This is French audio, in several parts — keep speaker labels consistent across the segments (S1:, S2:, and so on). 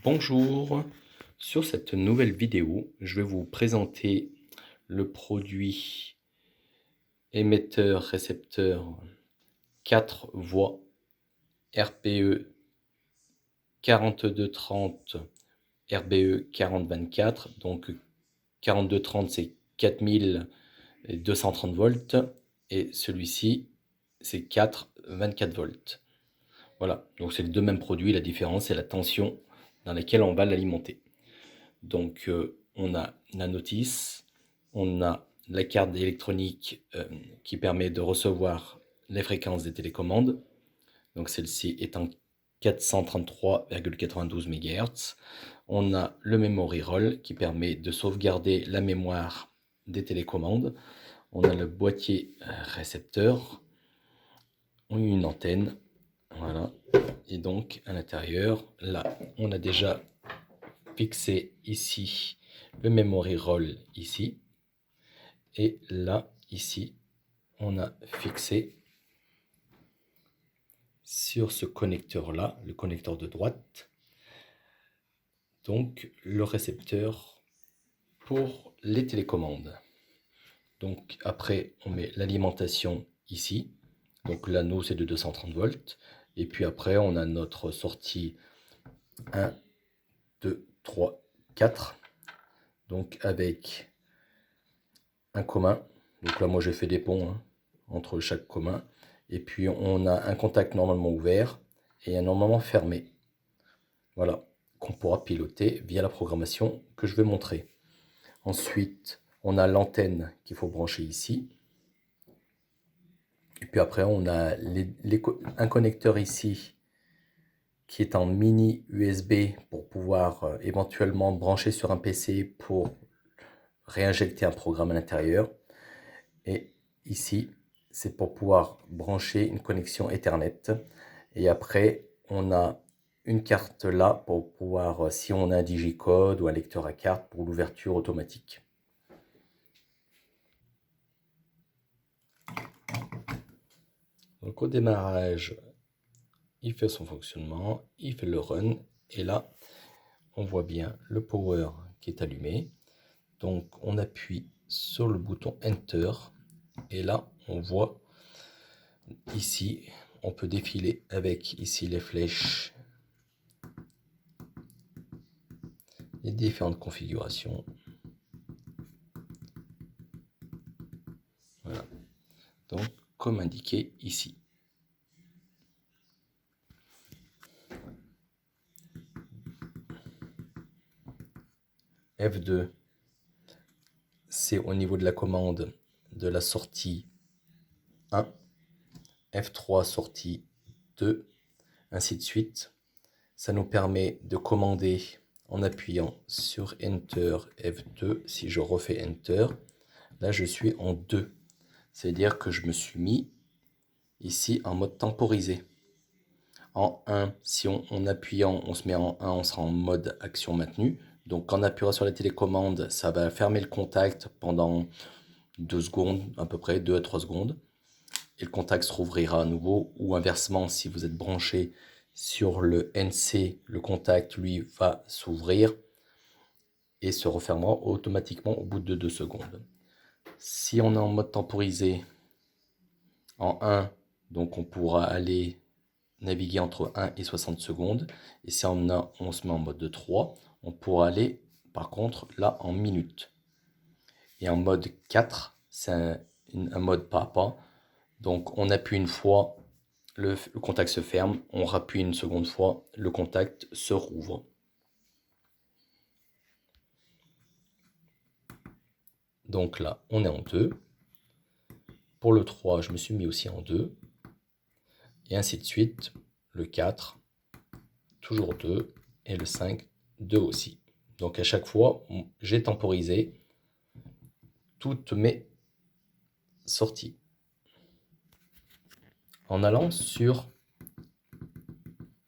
S1: Bonjour, sur cette nouvelle vidéo, je vais vous présenter le produit émetteur-récepteur 4 voies RPE 4230 RBE 4024. Donc 4230 c'est 4230 volts et celui-ci c'est 424 volts. Voilà, donc c'est les deux mêmes produits, la différence c'est la tension dans laquelle on va l'alimenter. Donc on a la notice, on a la carte électronique qui permet de recevoir les fréquences des télécommandes. Donc celle-ci est en 433,92 MHz. On a le memory roll qui permet de sauvegarder la mémoire des télécommandes. On a le boîtier récepteur, on a une antenne, voilà. Et donc à l'intérieur, là, on a déjà fixé ici le memory roll ici, et là ici on a fixé sur ce connecteur là, le connecteur de droite, donc le récepteur pour les télécommandes. Donc après on met l'alimentation ici, donc l'anneau c'est de 230 volts, et puis après on a notre sortie 1, 2, 3, 4, donc avec un commun. Donc là moi j'ai fait des ponts entre chaque commun, et puis on a un contact normalement ouvert et un normalement fermé, voilà, qu'on pourra piloter via la programmation que je vais montrer. Ensuite on a l'antenne qu'il faut brancher ici, et puis après on a un connecteur ici qui est en mini USB pour pouvoir éventuellement brancher sur un PC pour réinjecter un programme à l'intérieur. Et ici, c'est pour pouvoir brancher une connexion Ethernet. Et après, on a une carte là pour pouvoir, si on a un digicode ou un lecteur à carte, pour l'ouverture automatique. Donc au démarrage, il fait son fonctionnement, il fait le run. Et là, on voit bien le power qui est allumé. Donc on appuie sur le bouton Enter. Et là, on voit ici, on peut défiler avec ici les flèches, les différentes configurations. Voilà. Donc, comme indiqué ici. F2, c'est au niveau de la commande de la sortie 1. F3, sortie 2, ainsi de suite. Ça nous permet de commander en appuyant sur Enter F2. Si je refais Enter, là je suis en 2. C'est-à-dire que je me suis mis ici en mode temporisé. En 1, si en appuyant, on se met en 1, on sera en mode action maintenue. Donc en appuyant sur la télécommande, ça va fermer le contact pendant 2 secondes, à peu près 2 à 3 secondes. Et le contact se rouvrira à nouveau. Ou inversement, si vous êtes branché sur le NC, le contact, lui, va s'ouvrir et se refermera automatiquement au bout de 2 secondes. Si on est en mode temporisé, en 1, donc on pourra aller naviguer entre 1 et 60 secondes. Et si on se met en mode de 3, on pourra aller par contre là en minutes. Et en mode 4, c'est un mode pas à pas. Donc on appuie une fois, le contact se ferme, on rappuie une seconde fois, le contact se rouvre. Donc là, on est en 2. Pour le 3, je me suis mis aussi en 2. Et ainsi de suite. Le 4, toujours 2. Et le 5, 2 aussi. Donc à chaque fois, j'ai temporisé toutes mes sorties. En allant sur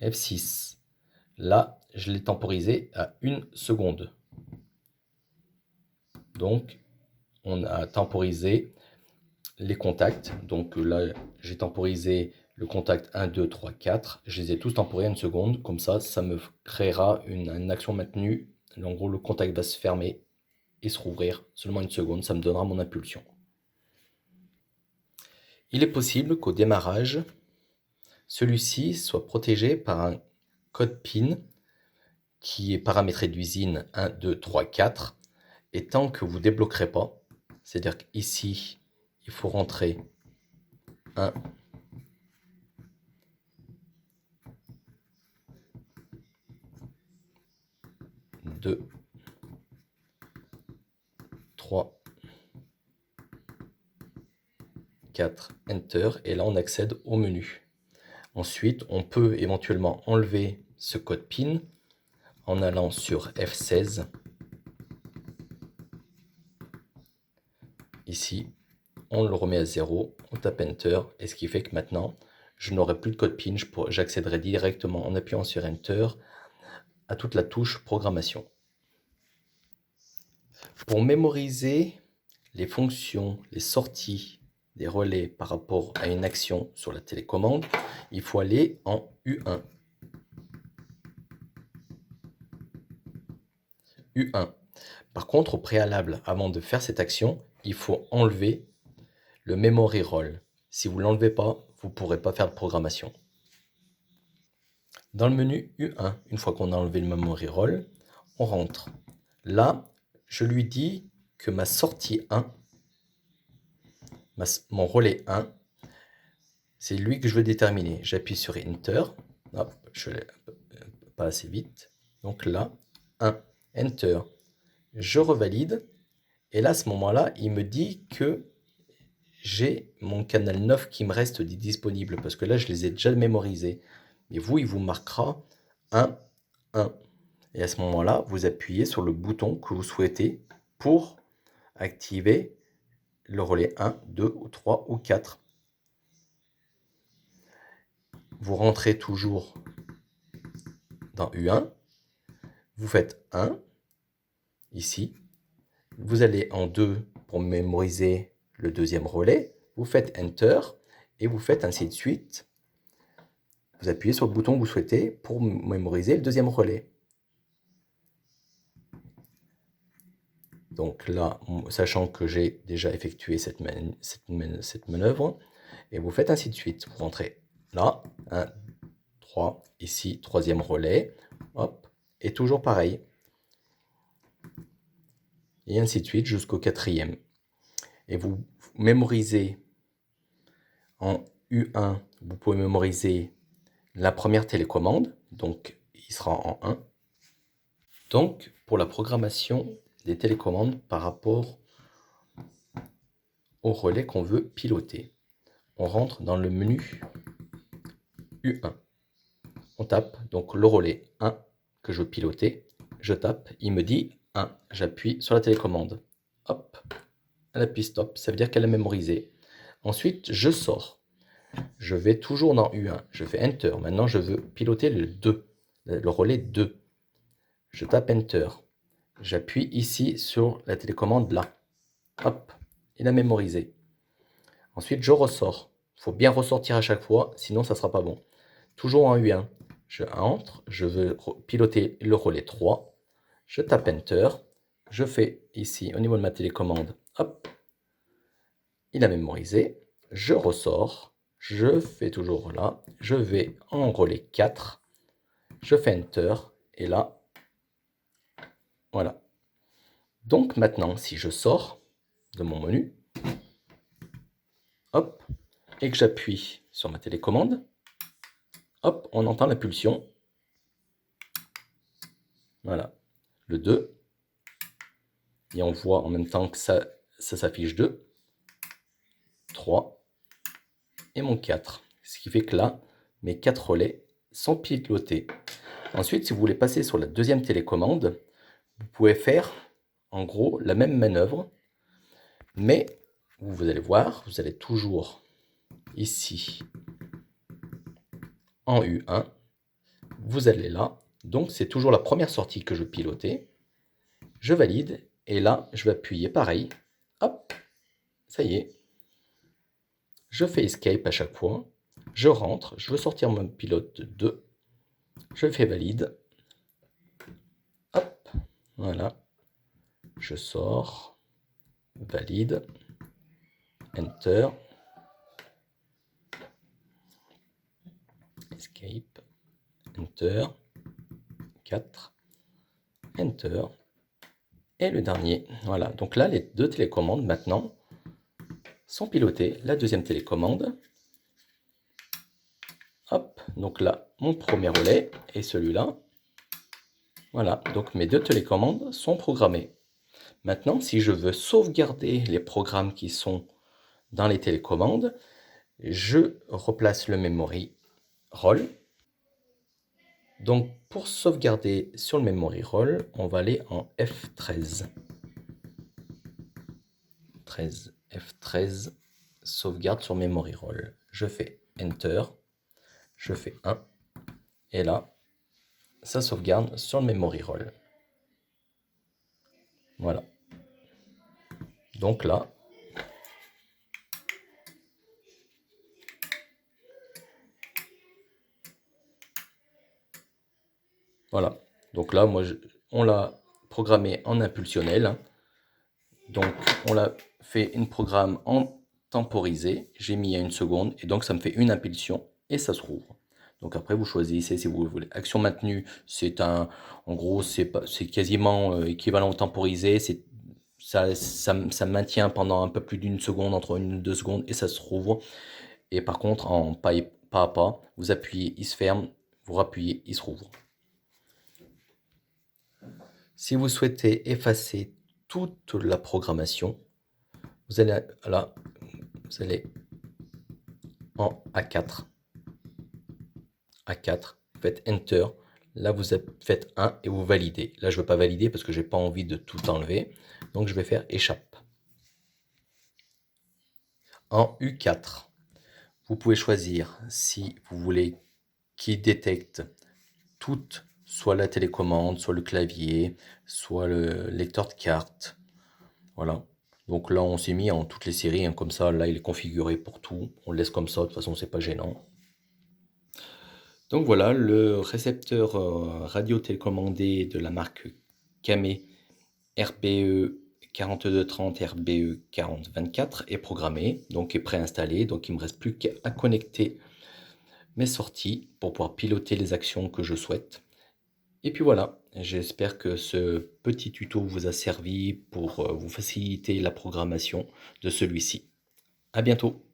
S1: F6, là, je l'ai temporisé à 1 seconde. Donc, on a temporisé les contacts. Donc là, j'ai temporisé le contact 1, 2, 3, 4, je les ai tous temporés 1 seconde, comme ça me créera une action maintenue. En gros, le contact va se fermer et se rouvrir seulement 1 seconde, ça me donnera mon impulsion. Il est possible qu'au démarrage, celui-ci soit protégé par un code PIN qui est paramétré d'usine 1, 2, 3, 4, et tant que vous ne débloquerez pas, c'est-à-dire qu'ici, il faut rentrer 1, 2, 3, 4, Enter, et là on accède au menu. Ensuite, on peut éventuellement enlever ce code PIN en allant sur F16. Ici, on le remet à 0, on tape Enter, et ce qui fait que maintenant, je n'aurai plus de code PIN, j'accéderai directement en appuyant sur Enter à toute la touche programmation. Pour mémoriser les fonctions, les sorties des relais par rapport à une action sur la télécommande, il faut aller en U1. U1. Par contre, au préalable, avant de faire cette action, il faut enlever le memory roll. Si vous ne l'enlevez pas, vous ne pourrez pas faire de programmation. Dans le menu U1, une fois qu'on a enlevé le memory roll, on rentre. Là, je lui dis que ma sortie 1, mon relais 1, c'est lui que je veux déterminer. J'appuie sur Enter. Hop, je l'ai pas assez vite. Donc là, 1, Enter. Je revalide. Et là, à ce moment-là, il me dit que j'ai mon canal 9 qui me reste disponible. Parce que là, je les ai déjà mémorisés. Mais vous, il vous marquera 1, 1. Et à ce moment-là, vous appuyez sur le bouton que vous souhaitez pour activer le relais 1, 2, 3 ou 4. Vous rentrez toujours dans U1, vous faites 1, ici, vous allez en 2 pour mémoriser le deuxième relais, vous faites Enter, et vous faites ainsi de suite. Vous appuyez sur le bouton que vous souhaitez pour mémoriser le deuxième relais. Donc là, sachant que j'ai déjà effectué cette manœuvre, et vous faites ainsi de suite. Vous rentrez là, 1, 3, ici, troisième relais, hop, et toujours pareil. Et ainsi de suite jusqu'au quatrième. Et vous mémorisez en U1, vous pouvez mémoriser la première télécommande, donc il sera en 1. Donc pour la programmation des télécommandes par rapport au relais qu'on veut piloter, on rentre dans le menu U1. On tape donc le relais 1 que je veux piloter, je tape, il me dit 1, j'appuie sur la télécommande, hop, elle appuie stop, ça veut dire qu'elle a mémorisé. Ensuite, je sors. Je vais toujours dans U1. Je fais Enter. Maintenant, je veux piloter le 2, le relais 2. Je tape Enter. J'appuie ici sur la télécommande là. Hop, il a mémorisé. Ensuite, je ressors. Il faut bien ressortir à chaque fois, sinon ça ne sera pas bon. Toujours en U1. Je entre. Je veux piloter le relais 3. Je tape Enter. Je fais ici, au niveau de ma télécommande, hop, il a mémorisé. Je ressors. Je fais toujours là. Je vais en relais 4. Je fais Enter. Et là, voilà. Donc maintenant, si je sors de mon menu, hop, et que j'appuie sur ma télécommande, hop, on entend la pulsion. Voilà. Le 2. Et on voit en même temps que ça s'affiche 2, 3 et mon 4. Ce qui fait que là, mes 4 relais sont pilotés. Ensuite, si vous voulez passer sur la deuxième télécommande, vous pouvez faire en gros la même manœuvre, mais vous allez voir, vous allez toujours ici en U1, vous allez là, donc c'est toujours la première sortie que je pilotais, je valide, et là je vais appuyer pareil, hop, ça y est, je fais Escape à chaque fois, Je rentre, je veux sortir mon pilote 2, je fais valide, hop, voilà, je sors, valide, enter, escape, enter, 4, enter, et le dernier. Voilà, donc là, les deux télécommandes maintenant sont pilotées. La deuxième télécommande, hop, donc là, mon premier relais et celui-là. Voilà, donc mes deux télécommandes sont programmées. Maintenant, si je veux sauvegarder les programmes qui sont dans les télécommandes, je replace le memory roll. Donc, pour sauvegarder sur le memory roll, on va aller en F13. F13, sauvegarde sur memory roll. Je fais Enter, je fais 1, et là, ça sauvegarde sur le memory roll. Voilà. Donc là, voilà. Donc là, on l'a programmé en impulsionnel, hein. Donc, on l'a fait une programme en temporisé. J'ai mis à 1 seconde et donc ça me fait une impulsion et ça se rouvre. Donc après, vous choisissez si vous voulez. Action maintenue, en gros, c'est quasiment équivalent au temporisé. Ça maintient pendant un peu plus d'une seconde, entre 1 et 2 secondes, et ça se rouvre. Et par contre, en pas à pas, vous appuyez, il se ferme, vous rappuyez, il se rouvre. Si vous souhaitez effacer toute la programmation, vous allez là, vous allez en A4. A4, vous faites Enter. Là, vous faites 1 et vous validez. Là, je ne veux pas valider parce que je n'ai pas envie de tout enlever. Donc, je vais faire échappe. En U4, vous pouvez choisir si vous voulez qu'il détecte toutes, soit la télécommande, soit le clavier, soit le lecteur de carte. Voilà. Donc là, on s'est mis en toutes les séries, hein, comme ça. Là, il est configuré pour tout. On le laisse comme ça. De toute façon, c'est pas gênant. Donc voilà, le récepteur radio télécommandé de la marque Kame RBE 4230 RBE 4024 est programmé, donc est préinstallé. Donc il ne me reste plus qu'à connecter mes sorties pour pouvoir piloter les actions que je souhaite. Et puis voilà, j'espère que ce petit tuto vous a servi pour vous faciliter la programmation de celui-ci. À bientôt!